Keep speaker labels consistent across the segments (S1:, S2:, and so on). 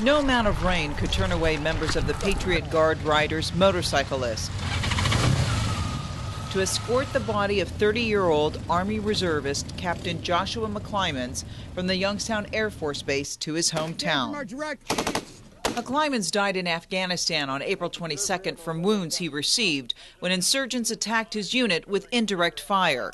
S1: No amount of rain could turn away members of the Patriot Guard riders' motorcyclists to escort the body of 30-year-old Army reservist Captain Joshua McClymans from the Youngstown Air Force Base to his hometown. McClymans died in Afghanistan on April 22nd from wounds he received when insurgents attacked his unit with indirect fire.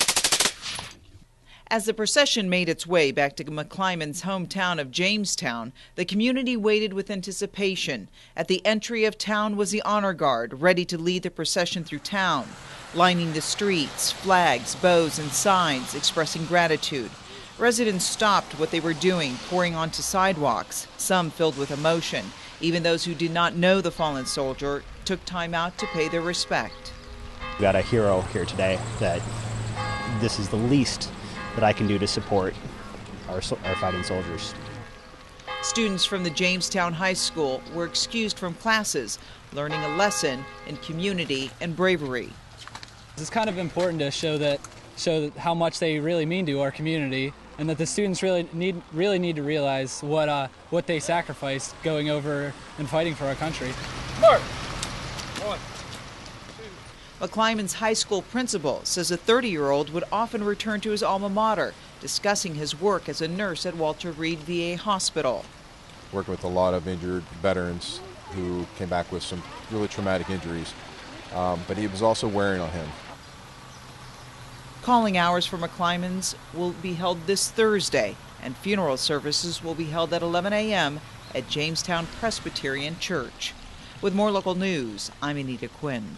S1: As the procession made its way back to McClymans' hometown of Jamestown, the community waited with anticipation. At the entry of town was the honor guard, ready to lead the procession through town, lining the streets, flags, bows, and signs expressing gratitude. Residents stopped what they were doing, pouring onto sidewalks, some filled with emotion. Even those who did not know the fallen soldier took time out to pay their respect.
S2: We got a hero here today that this is the least that I can do to support our fighting soldiers.
S1: Students from the Jamestown High School were excused from classes, learning a lesson in community and bravery.
S3: It's kind of important to show how much they really mean to our community, and that the students really need to realize what they sacrificed going over and fighting for our country.
S1: Mark. 1, 2. McClymans High School principal says a 30-year-old would often return to his alma mater, discussing his work as a nurse at Walter Reed VA Hospital.
S4: Working with a lot of injured veterans who came back with some really traumatic injuries, but it was also wearing on him.
S1: Calling hours for McClymans will be held this Thursday, and funeral services will be held at 11 a.m. at Jamestown Presbyterian Church. With more local news, I'm Anita Quinn.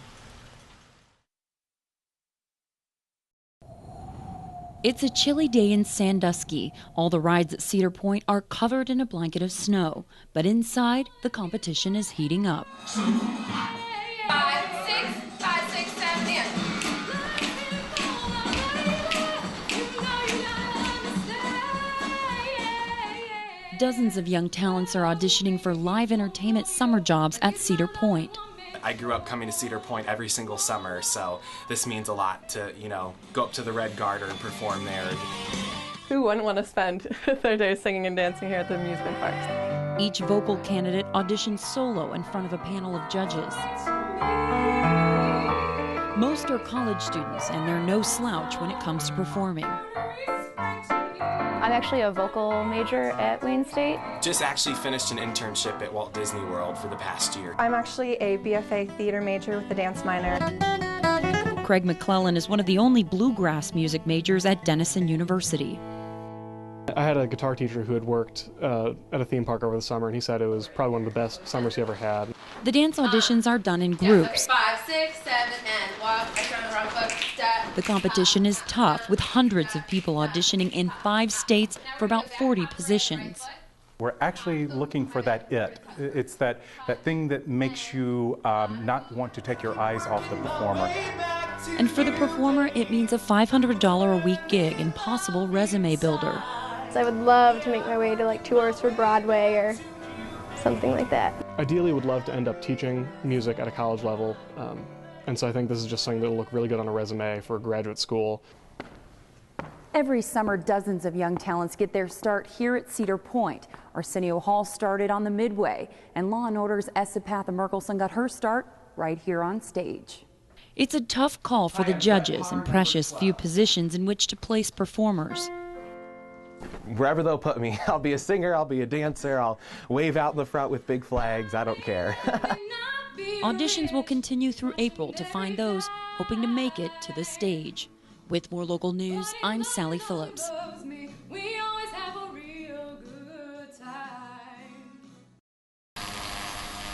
S5: It's a chilly day in Sandusky. All the rides at Cedar Point are covered in a blanket of snow, but inside, the competition is heating up.
S6: 5, 6, 5, 6, 7, and
S5: Dozens of young talents are auditioning for live entertainment summer jobs at Cedar Point.
S7: I grew up coming to Cedar Point every single summer, so this means a lot to, go up to the Red Garter and perform there.
S8: Who wouldn't want to spend their day singing and dancing here at the amusement parks?
S5: Each vocal candidate auditions solo in front of a panel of judges. Most are college students, and they're no slouch when it comes to performing.
S9: I'm actually a vocal major at Wayne State.
S7: Just actually finished an internship at Walt Disney World for the past year.
S10: I'm actually a BFA theater major with a dance minor.
S5: Craig McClellan is one of the only bluegrass music majors at Denison University.
S11: I had a guitar teacher who had worked at a theme park over the summer, and he said it was probably one of the best summers he ever had.
S5: The dance auditions are done in groups.
S6: 5, 6, 7, and walk. I turn the wrong foot. Step.
S5: The competition is tough, with hundreds of people auditioning in 5 states for about 40 positions.
S12: We're actually looking for that it. It's that thing that makes you not want to take your eyes off the performer.
S5: And for the performer, it means a $500 a week gig and possible resume builder.
S9: So I would love to make my way to like tours for Broadway or something like that.
S11: Ideally, would love to end up teaching music at a college level, and so I think this is just something that will look really good on a resume for graduate school.
S13: Every summer, dozens of young talents get their start here at Cedar Point. Arsenio Hall started on the Midway, and Law & Order's Esapatha Merkelson got her start right here on stage.
S5: It's a tough call for the judges and precious few positions in which to place performers.
S14: Wherever they'll put me, I'll be a singer, I'll be a dancer, I'll wave out in the front with big flags, I don't care.
S5: Auditions will continue through April to find those hoping to make it to the stage. With more local news, I'm Sally Phillips.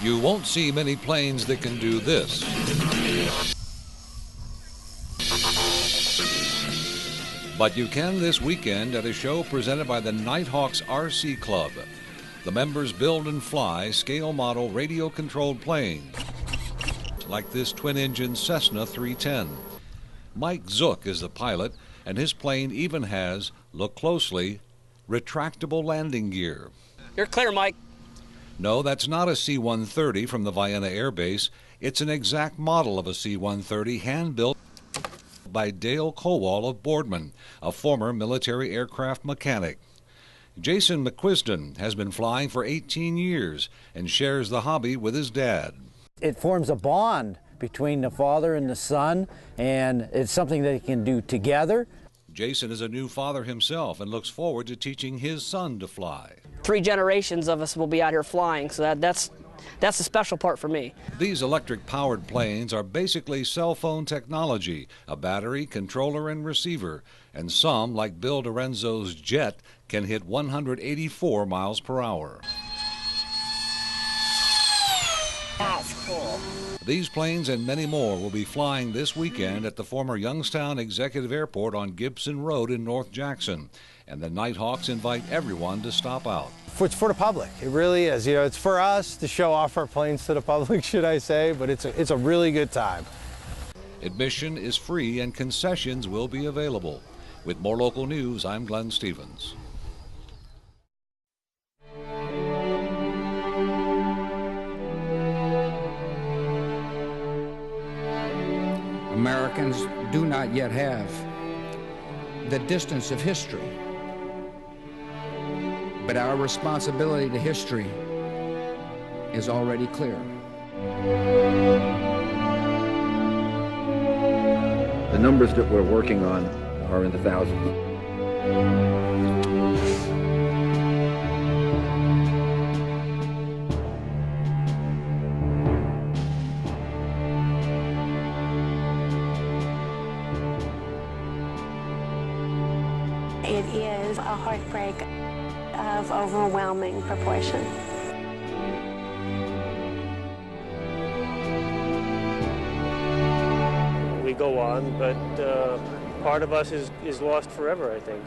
S15: You won't see many planes that can do this. But you can this weekend at a show presented by the Nighthawks RC Club. The members build and fly scale model radio-controlled planes, like this twin-engine Cessna 310. Mike Zook is the pilot, and his plane even has, look closely, retractable landing gear.
S16: You're clear, Mike.
S15: No, that's not a C-130 from the Vienna Air Base. It's an exact model of a C-130 hand-built by Dale Kowal of Boardman, a former military aircraft mechanic. Jason McQuiston has been flying for 18 years and shares the hobby with his dad.
S16: It forms a bond between the father and the son, and it's something they can do together.
S15: Jason is a new father himself and looks forward to teaching his son to fly.
S17: 3 generations of us will be out here flying, so that's the special part for me.
S15: These electric-powered planes are basically cell phone technology, a battery, controller, and receiver, and some, like Bill Dorenzo's jet, can hit 184 miles per hour.
S17: That's cool.
S15: These planes and many more will be flying this weekend at the former Youngstown Executive Airport on Gibson Road in North Jackson, and the Nighthawks invite everyone to stop out.
S18: It's for the public. It really is. You know, it's for us to show off our planes to the public, should I say, but it's a really good time.
S15: Admission is free and concessions will be available. With more local news, I'm Glenn Stevens.
S19: Americans do not yet have the distance of history, but our responsibility to history is already clear.
S20: The numbers that we're working on are in the thousands.
S21: It is a heartbreak of overwhelming proportion.
S22: We go on, but part of us is lost forever, I think.